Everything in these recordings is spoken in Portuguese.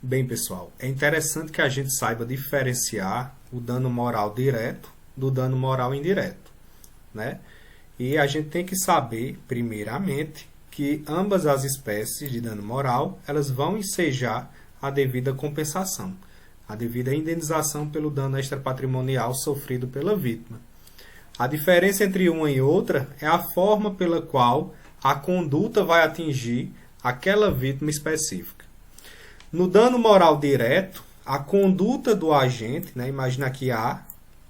Bem, pessoal, é interessante que a gente saiba diferenciar o dano moral direto do dano moral indireto, né? E a gente tem que saber, primeiramente, que ambas as espécies de dano moral, elas vão ensejar a devida compensação, a devida indenização pelo dano extrapatrimonial sofrido pela vítima. A diferença entre uma e outra é a forma pela qual a conduta vai atingir aquela vítima específica. No dano moral direto, a conduta do agente, né, imagina que A,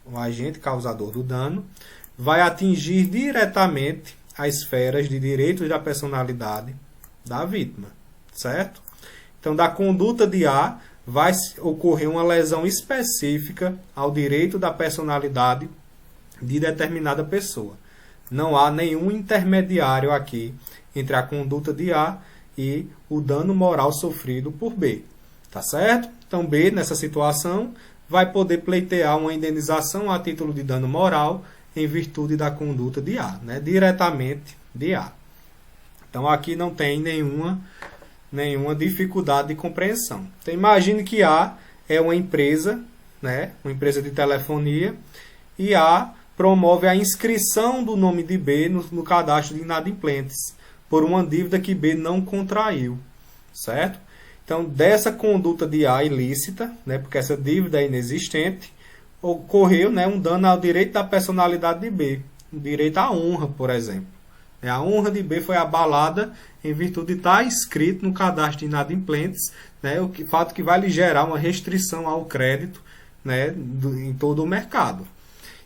o agente causador do dano, vai atingir diretamente as esferas de direitos da personalidade da vítima, certo? Então, da conduta de A, vai ocorrer uma lesão específica ao direito da personalidade de determinada pessoa. Não há nenhum intermediário aqui entre a conduta de A e o dano moral sofrido por B. Tá certo? Então, B, nessa situação, vai poder pleitear uma indenização a título de dano moral em virtude da conduta de A, né? Diretamente de A. Então, aqui não tem nenhuma dificuldade de compreensão. Então, imagine que A é uma empresa, né? Uma empresa de telefonia, e A promove a inscrição do nome de B no cadastro de inadimplentes, por uma dívida que B não contraiu, certo? Então, dessa conduta de A ilícita, né, porque essa dívida é inexistente, ocorreu, né, um dano ao direito da personalidade de B, o direito à honra, por exemplo. A honra de B foi abalada em virtude de estar inscrito no cadastro de inadimplentes, né, o fato que vai lhe gerar uma restrição ao crédito, né, em todo o mercado.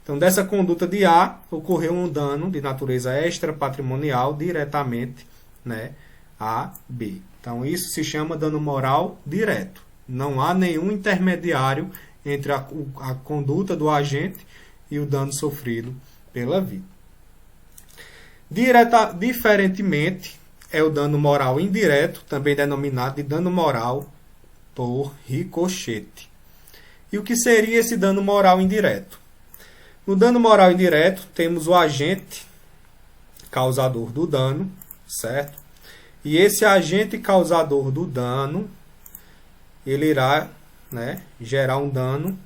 Então, dessa conduta de A, ocorreu um dano de natureza extrapatrimonial diretamente, né, a B. Então, isso se chama dano moral direto. Não há nenhum intermediário entre a conduta do agente e o dano sofrido pela vítima. Diferentemente, é o dano moral indireto, também denominado de dano moral por ricochete. E o que seria esse dano moral indireto? No dano moral indireto, temos o agente causador do dano, certo? E esse agente causador do dano, ele irá, né, gerar um dano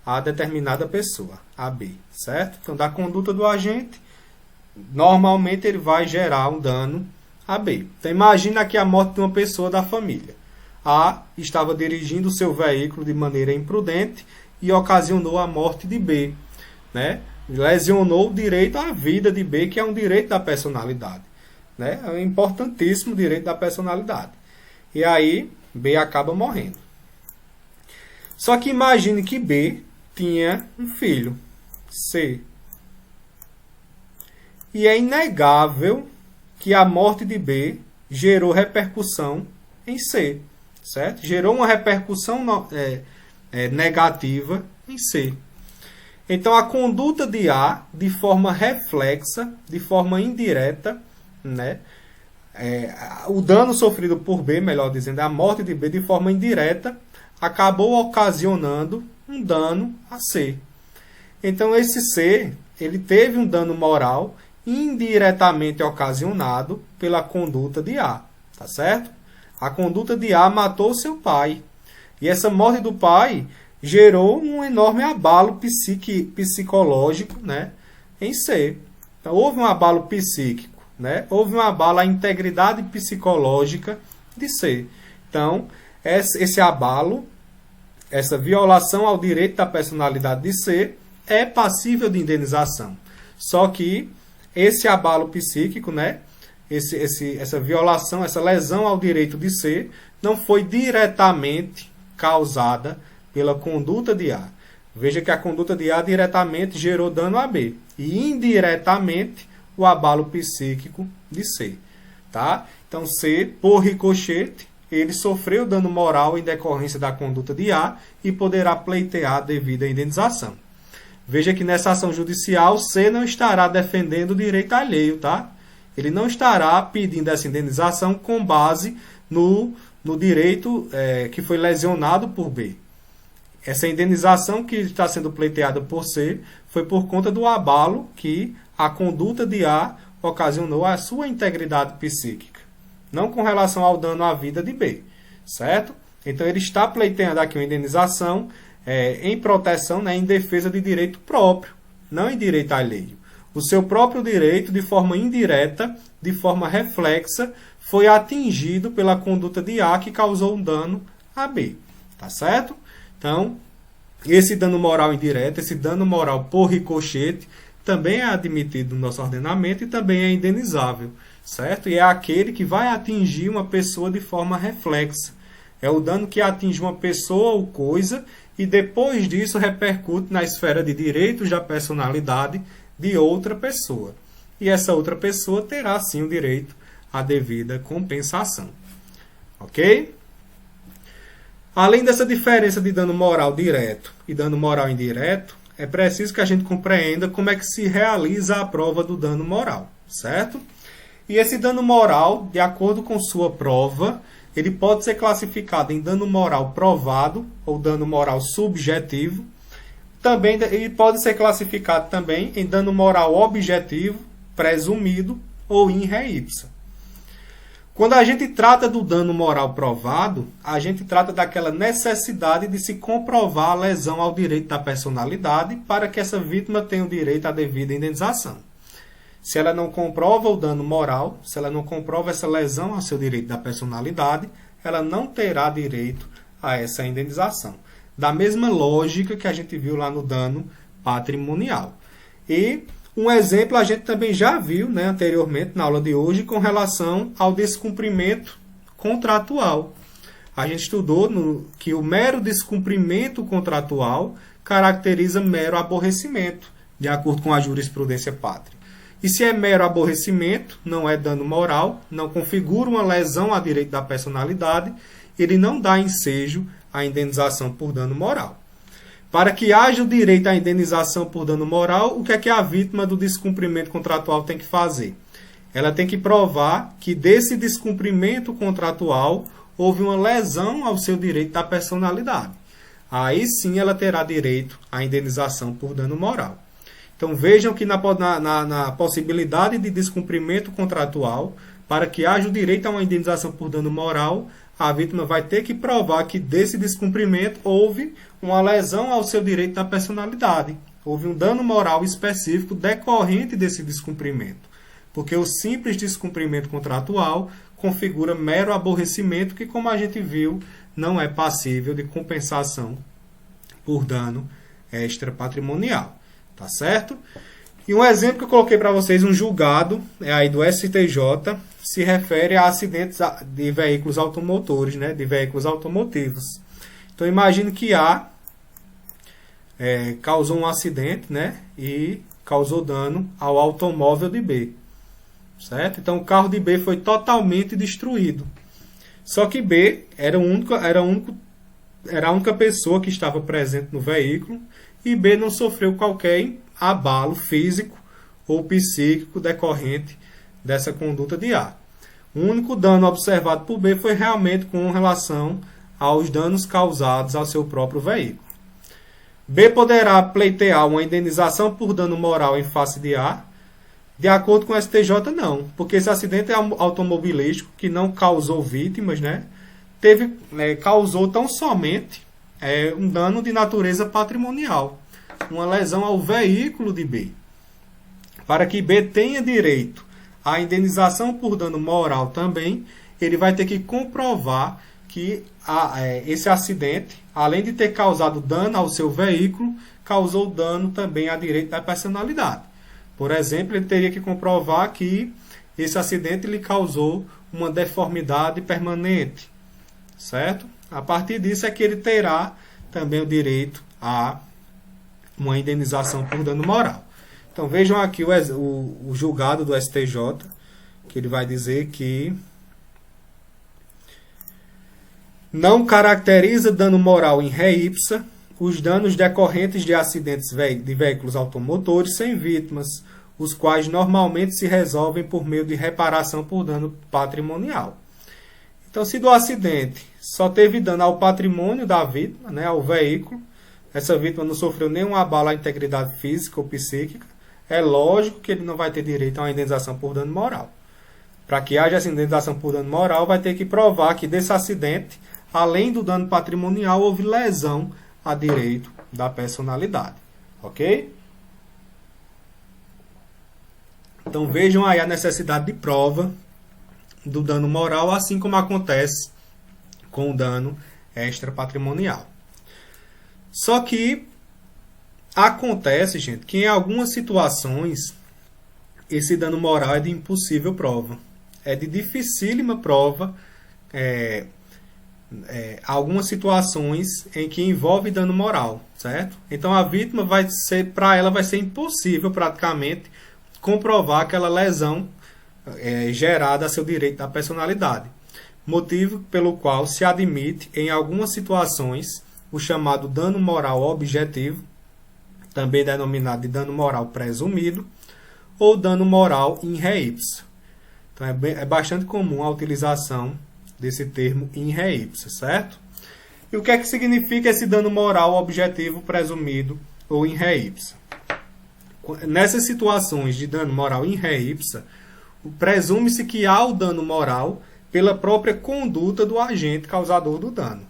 a determinada pessoa, a B, certo? Então, da conduta do agente, normalmente ele vai gerar um dano a B. Então, imagina aqui a morte de uma pessoa da família. A estava dirigindo o seu veículo de maneira imprudente e ocasionou a morte de B, né? Lesionou o direito à vida de B, que é um direito da personalidade, né? É um importantíssimo direito da personalidade. E aí, B acaba morrendo. Só que imagine que B tinha um filho, C. E é inegável que a morte de B gerou repercussão em C, certo? Gerou uma repercussão negativa em C. Então, a conduta de A, de forma reflexa, de forma indireta, né? O dano sofrido por B, melhor dizendo, a morte de B, de forma indireta, acabou ocasionando um dano a C. Então, esse C, ele teve um dano moral indiretamente ocasionado pela conduta de A, tá certo? A conduta de A matou seu pai. E essa morte do pai gerou um enorme abalo psicológico, né, em C. Então, houve um abalo psíquico, né? Houve um abalo à integridade psicológica de C. Então, esse abalo, essa violação ao direito da personalidade de C é passível de indenização. Só que esse abalo psíquico, né, essa violação, essa lesão ao direito de C, não foi diretamente causada pela conduta de A. Veja que a conduta de A diretamente gerou dano a B e indiretamente o abalo psíquico de C, tá? Então, C, por ricochete, ele sofreu dano moral em decorrência da conduta de A e poderá pleitear a devida indenização. Veja que nessa ação judicial, C não estará defendendo o direito alheio, tá? Ele não estará pedindo essa indenização com base no direito que foi lesionado por B. Essa indenização que está sendo pleiteada por C foi por conta do abalo que a conduta de A ocasionou à sua integridade psíquica, não com relação ao dano à vida de B, certo? Então, ele está pleiteando aqui uma indenização em proteção, né, em defesa de direito próprio, não em direito alheio. O seu próprio direito, de forma indireta, de forma reflexa, foi atingido pela conduta de A que causou um dano a B. Tá certo? Então, esse dano moral indireto, esse dano moral por ricochete, também é admitido no nosso ordenamento e também é indenizável, certo? E é aquele que vai atingir uma pessoa de forma reflexa. É o dano que atinge uma pessoa ou coisa e depois disso repercute na esfera de direitos da personalidade de outra pessoa. E essa outra pessoa terá sim o direito à devida compensação. Ok? Além dessa diferença de dano moral direto e dano moral indireto, é preciso que a gente compreenda como é que se realiza a prova do dano moral, certo? E esse dano moral, de acordo com sua prova, ele pode ser classificado em dano moral provado ou dano moral subjetivo. Também ele pode ser classificado também em dano moral objetivo, presumido ou in re ipsa. Quando a gente trata do dano moral provado, a gente trata daquela necessidade de se comprovar a lesão ao direito da personalidade para que essa vítima tenha o direito à devida indenização. Se ela não comprova o dano moral, se ela não comprova essa lesão ao seu direito da personalidade, ela não terá direito a essa indenização. Da mesma lógica que a gente viu lá no dano patrimonial. E um exemplo a gente também já viu, né, anteriormente na aula de hoje com relação ao descumprimento contratual. A gente estudou que o mero descumprimento contratual caracteriza mero aborrecimento, de acordo com a jurisprudência pátria. E se é mero aborrecimento, não é dano moral, não configura uma lesão a direito da personalidade, ele não dá ensejo à indenização por dano moral. Para que haja o direito à indenização por dano moral, o que é que a vítima do descumprimento contratual tem que fazer? Ela tem que provar que desse descumprimento contratual houve uma lesão ao seu direito da personalidade. Aí sim ela terá direito à indenização por dano moral. Então vejam que na possibilidade de descumprimento contratual, para que haja o direito a uma indenização por dano moral, a vítima vai ter que provar que desse descumprimento houve uma lesão ao seu direito da personalidade. Houve um dano moral específico decorrente desse descumprimento. Porque o simples descumprimento contratual configura mero aborrecimento que, como a gente viu, não é passível de compensação por dano extrapatrimonial. Tá certo? E um exemplo que eu coloquei para vocês, um julgado aí do STJ, se refere a acidentes de veículos automotores, né, de veículos automotivos. Então, imagine que A causou um acidente, né, e causou dano ao automóvel de B. Certo? Então, o carro de B foi totalmente destruído. Só que B era a única pessoa que estava presente no veículo e B não sofreu qualquer abalo físico ou psíquico decorrente dessa conduta de A. O único dano observado por B foi realmente com relação aos danos causados ao seu próprio veículo. B poderá pleitear uma indenização por dano moral em face de A. De acordo com o STJ, não, porque esse acidente automobilístico que não causou vítimas, né, causou tão somente um dano de natureza patrimonial, uma lesão ao veículo de B. Para que B tenha direito à indenização por dano moral também, ele vai ter que comprovar que esse acidente, além de ter causado dano ao seu veículo, causou dano também a direito da personalidade. Por exemplo, ele teria que comprovar que esse acidente lhe causou uma deformidade permanente, certo? A partir disso é que ele terá também o direito a uma indenização por dano moral. Então vejam aqui o julgado do STJ, que ele vai dizer que não caracteriza dano moral in re ipsa os danos decorrentes de acidentes de veículos automotores sem vítimas, os quais normalmente se resolvem por meio de reparação por dano patrimonial. Então, se do acidente só teve dano ao patrimônio da vítima, né, ao veículo, essa vítima não sofreu nenhum abalo à integridade física ou psíquica, é lógico que ele não vai ter direito a uma indenização por dano moral. Para que haja essa indenização por dano moral, vai ter que provar que desse acidente além do dano patrimonial, houve lesão a direito da personalidade. Ok? Então vejam aí a necessidade de prova do dano moral, assim como acontece com o dano extrapatrimonial. Só que acontece, gente, que em algumas situações esse dano moral é de impossível prova. É de dificílima prova. Algumas situações em que envolve dano moral, certo? Então a vítima para ela vai ser impossível praticamente comprovar aquela lesão gerada a seu direito da personalidade. Motivo pelo qual se admite em algumas situações o chamado dano moral objetivo, também denominado de dano moral presumido, ou dano moral in re ipsa. Então é bastante comum a utilização desse termo in re ipsa, certo? E o que é que significa esse dano moral objetivo presumido ou in re ipsa? Nessas situações de dano moral in re ipsa, presume-se que há o dano moral pela própria conduta do agente causador do dano,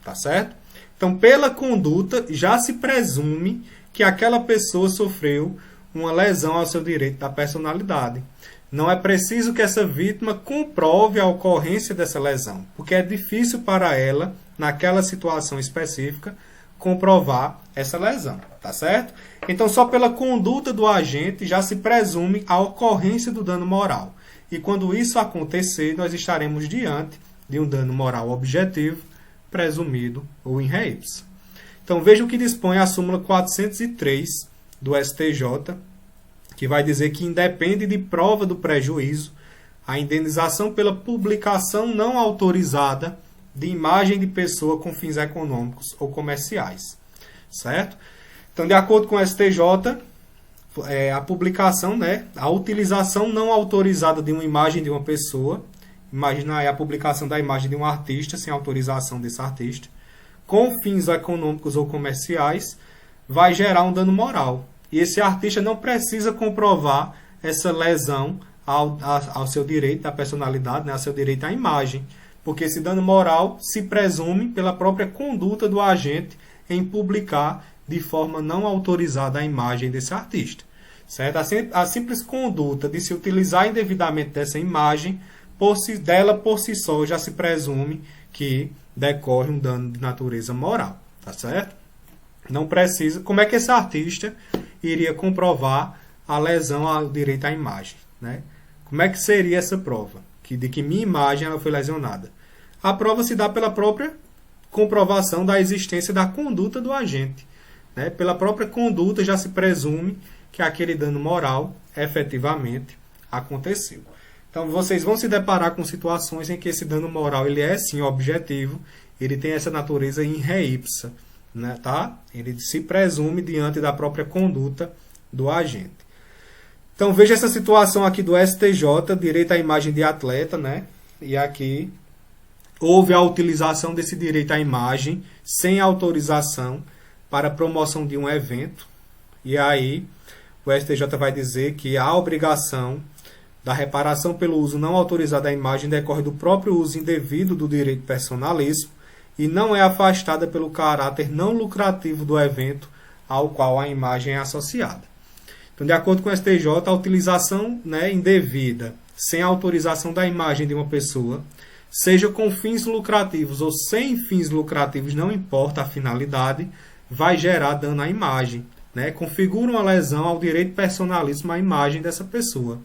tá certo? Então, pela conduta, já se presume que aquela pessoa sofreu uma lesão ao seu direito da personalidade. Não é preciso que essa vítima comprove a ocorrência dessa lesão, porque é difícil para ela, naquela situação específica, comprovar essa lesão, tá certo? Então, só pela conduta do agente já se presume a ocorrência do dano moral. E quando isso acontecer, nós estaremos diante de um dano moral objetivo, presumido ou in re ipsa. Então, veja o que dispõe a súmula 403 do STJ, que vai dizer que independe de prova do prejuízo, a indenização pela publicação não autorizada de imagem de pessoa com fins econômicos ou comerciais, certo? Então, de acordo com o STJ, a publicação, a utilização não autorizada de uma imagem de uma pessoa, imagina aí a publicação da imagem de um artista sem autorização desse artista, com fins econômicos ou comerciais, vai gerar um dano moral. E esse artista não precisa comprovar essa lesão ao seu direito da personalidade, ao seu direito à imagem, porque esse dano moral se presume pela própria conduta do agente em publicar de forma não autorizada a imagem desse artista, certo? A simples conduta de se utilizar indevidamente dessa imagem, por si só, já se presume que decorre um dano de natureza moral, tá certo? Não precisa. Como é que esse artista iria comprovar a lesão ao direito à imagem, né? Como é que seria essa prova? De que minha imagem ela foi lesionada? A prova se dá pela própria comprovação da existência da conduta do agente, né? Pela própria conduta já se presume que aquele dano moral efetivamente aconteceu. Então, vocês vão se deparar com situações em que esse dano moral ele é, sim, objetivo, ele tem essa natureza in re ipsa, né, tá? Ele se presume diante da própria conduta do agente. Então, veja essa situação aqui do STJ, direito à imagem de atleta, né? E aqui houve a utilização desse direito à imagem sem autorização para promoção de um evento. E aí, o STJ vai dizer que a obrigação da reparação pelo uso não autorizado da imagem decorre do próprio uso indevido do direito personalíssimo e não é afastada pelo caráter não lucrativo do evento ao qual a imagem é associada. Então, de acordo com o STJ, a utilização indevida, sem autorização da imagem de uma pessoa, seja com fins lucrativos ou sem fins lucrativos, não importa a finalidade, vai gerar dano à imagem, né? Configura uma lesão ao direito personalíssimo à imagem dessa pessoa.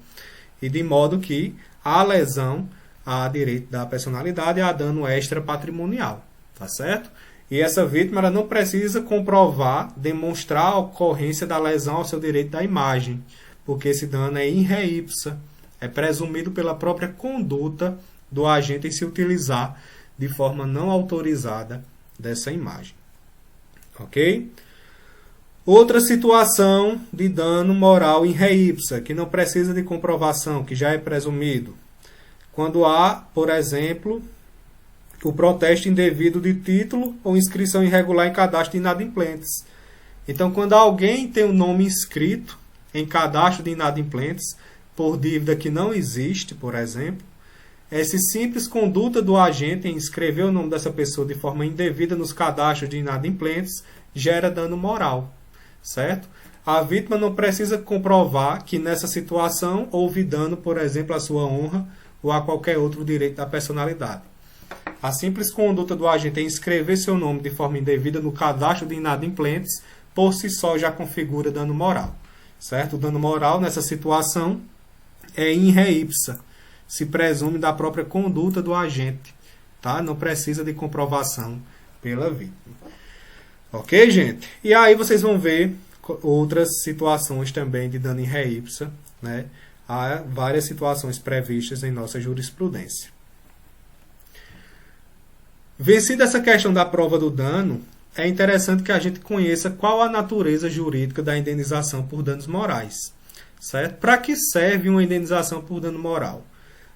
E de modo que a lesão a direito da personalidade há dano extra patrimonial, tá certo? E essa vítima ela não precisa comprovar, demonstrar a ocorrência da lesão ao seu direito da imagem, porque esse dano é in re ipsa, é presumido pela própria conduta do agente em se utilizar de forma não autorizada dessa imagem. Ok? Outra situação de dano moral in re ipsa, que não precisa de comprovação, que já é presumido. Quando há, por exemplo, o protesto indevido de título ou inscrição irregular em cadastro de inadimplentes. Então, quando alguém tem o nome inscrito em cadastro de inadimplentes por dívida que não existe, por exemplo, essa simples conduta do agente em escrever o nome dessa pessoa de forma indevida nos cadastros de inadimplentes gera dano moral, certo? A vítima não precisa comprovar que nessa situação houve dano, por exemplo, à sua honra ou a qualquer outro direito da personalidade. A simples conduta do agente em escrever seu nome de forma indevida no cadastro de inadimplentes, por si só já configura dano moral, certo? O dano moral nessa situação é in re ipsa, se presume da própria conduta do agente, tá? Não precisa de comprovação pela vítima. Ok, gente? E aí vocês vão ver outras situações também de dano in re ipsa, né? Há várias situações previstas em nossa jurisprudência. Vencida essa questão da prova do dano, é interessante que a gente conheça qual a natureza jurídica da indenização por danos morais, certo? Para que serve uma indenização por dano moral?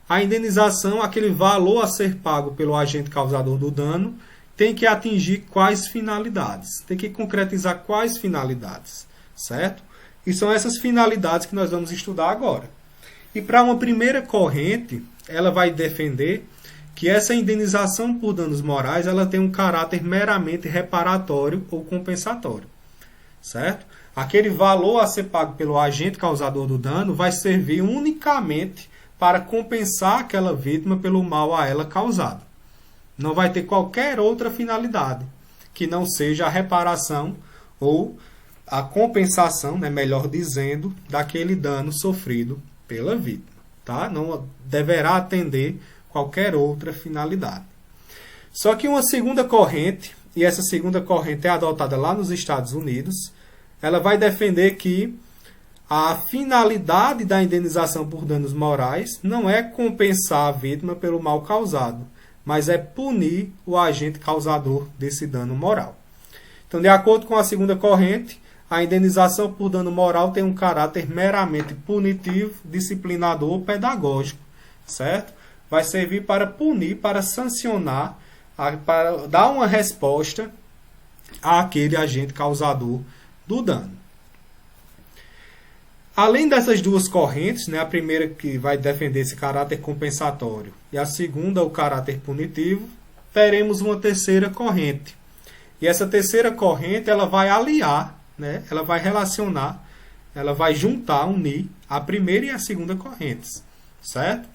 A indenização, aquele valor a ser pago pelo agente causador do dano, tem que atingir quais finalidades? Tem que concretizar quais finalidades, certo? E são essas finalidades que nós vamos estudar agora. E para uma primeira corrente, ela vai defender que essa indenização por danos morais ela tem um caráter meramente reparatório ou compensatório, certo? Aquele valor a ser pago pelo agente causador do dano vai servir unicamente para compensar aquela vítima pelo mal a ela causado. Não vai ter qualquer outra finalidade que não seja a reparação ou a compensação, né, melhor dizendo, daquele dano sofrido pela vítima, tá? Não deverá atender qualquer outra finalidade. Só que uma segunda corrente, e essa segunda corrente é adotada lá nos Estados Unidos, ela vai defender que a finalidade da indenização por danos morais não é compensar a vítima pelo mal causado, mas é punir o agente causador desse dano moral. Então, de acordo com a segunda corrente, a indenização por dano moral tem um caráter meramente punitivo, disciplinador ou pedagógico, certo? Vai servir para punir, para sancionar, para dar uma resposta àquele agente causador do dano. Além dessas duas correntes, né, a primeira que vai defender esse caráter compensatório e a segunda o caráter punitivo, teremos uma terceira corrente. E essa terceira corrente ela vai aliar, né, ela vai relacionar, ela vai juntar, unir a primeira e a segunda correntes, certo?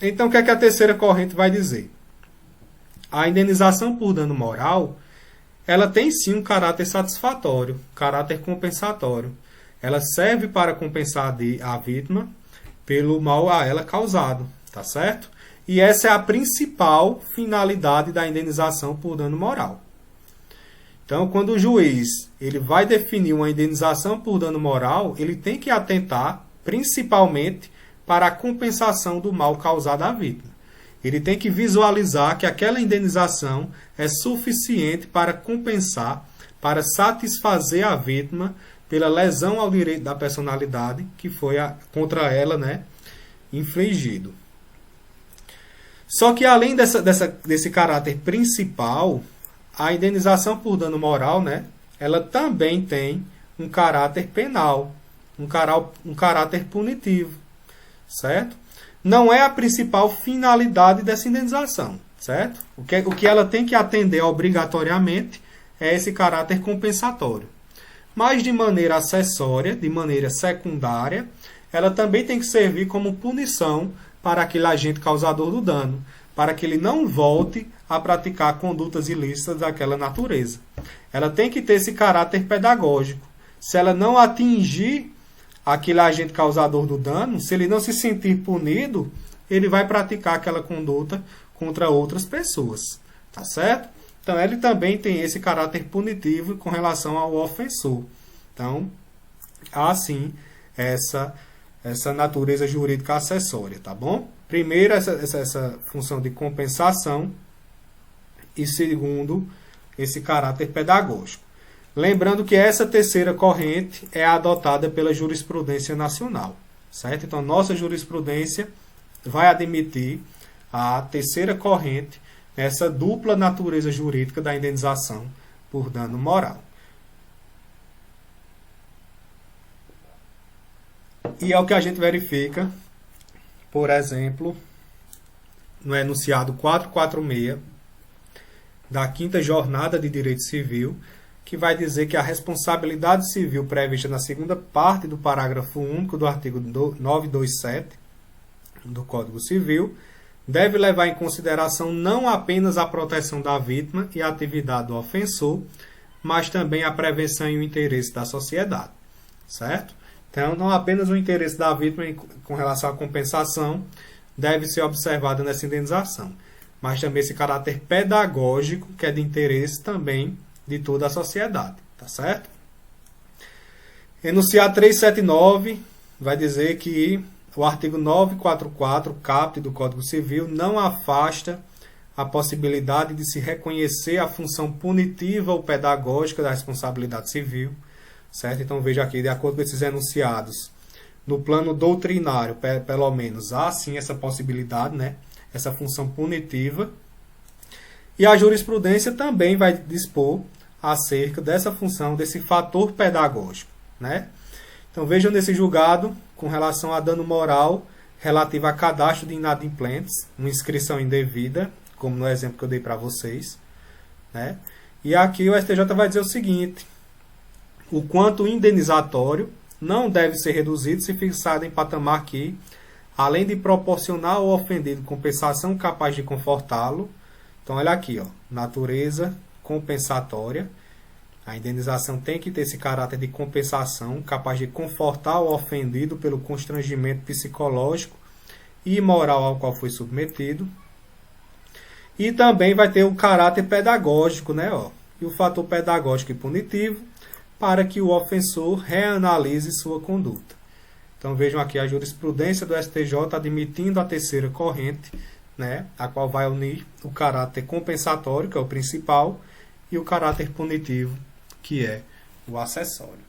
Então, o que é que a terceira corrente vai dizer? A indenização por dano moral, ela tem sim um caráter satisfatório, caráter compensatório. Ela serve para compensar a vítima pelo mal a ela causado, tá certo? E essa é a principal finalidade da indenização por dano moral. Então, quando o juiz ele vai definir uma indenização por dano moral, ele tem que atentar principalmente para a compensação do mal causado à vítima. Ele tem que visualizar que aquela indenização é suficiente para compensar, para satisfazer a vítima pela lesão ao direito da personalidade que foi contra ela, né, infligido. Só que além desse caráter principal, a indenização por dano moral, né, ela também tem um caráter penal, um caráter punitivo, certo? Não é a principal finalidade dessa indenização, certo? O que ela tem que atender obrigatoriamente é esse caráter compensatório. Mas de maneira acessória, de maneira secundária, ela também tem que servir como punição para aquele agente causador do dano, para que ele não volte a praticar condutas ilícitas daquela natureza. Ela tem que ter esse caráter pedagógico. Se ela não atingir aquele agente causador do dano, se ele não se sentir punido, ele vai praticar aquela conduta contra outras pessoas, tá certo? Então, ele também tem esse caráter punitivo com relação ao ofensor. Então, há sim essa natureza jurídica acessória, tá bom? Primeiro, essa função de compensação e segundo, esse caráter pedagógico. Lembrando que essa terceira corrente é adotada pela jurisprudência nacional, certo? Então, nossa jurisprudência vai admitir a terceira corrente, essa dupla natureza jurídica da indenização por dano moral. E é o que a gente verifica, por exemplo, no enunciado 446 da 5ª Jornada de Direito Civil, que vai dizer que a responsabilidade civil prevista na segunda parte do parágrafo único do artigo 927 do Código Civil deve levar em consideração não apenas a proteção da vítima e a atividade do ofensor, mas também a prevenção e o interesse da sociedade, certo? Então, não apenas o interesse da vítima com relação à compensação deve ser observado nessa indenização, mas também esse caráter pedagógico, que é de interesse também de toda a sociedade, tá certo? Enunciado 379 vai dizer que o artigo 944, caput do Código Civil, não afasta a possibilidade de se reconhecer a função punitiva ou pedagógica da responsabilidade civil, certo? Então veja aqui, de acordo com esses enunciados, no plano doutrinário, pelo menos, há sim essa possibilidade, né? Essa função punitiva. E a jurisprudência também vai dispor acerca dessa função, desse fator pedagógico, né? Então vejam nesse julgado, com relação a dano moral relativo a cadastro de inadimplentes, uma inscrição indevida, como no exemplo que eu dei para vocês, né? E aqui o STJ vai dizer o seguinte: o quanto indenizatório não deve ser reduzido se fixado em patamar que, além de proporcionar ao ofendido compensação capaz de confortá-lo, então olha aqui, ó, natureza compensatória, a indenização tem que ter esse caráter de compensação capaz de confortar o ofendido pelo constrangimento psicológico e moral ao qual foi submetido. E também vai ter o caráter pedagógico, né, ó, e o fator pedagógico e punitivo, para que o ofensor reanalise sua conduta. Então vejam aqui a jurisprudência do STJ admitindo a terceira corrente, né, a qual vai unir o caráter compensatório, que é o principal, e o caráter punitivo, que é o acessório.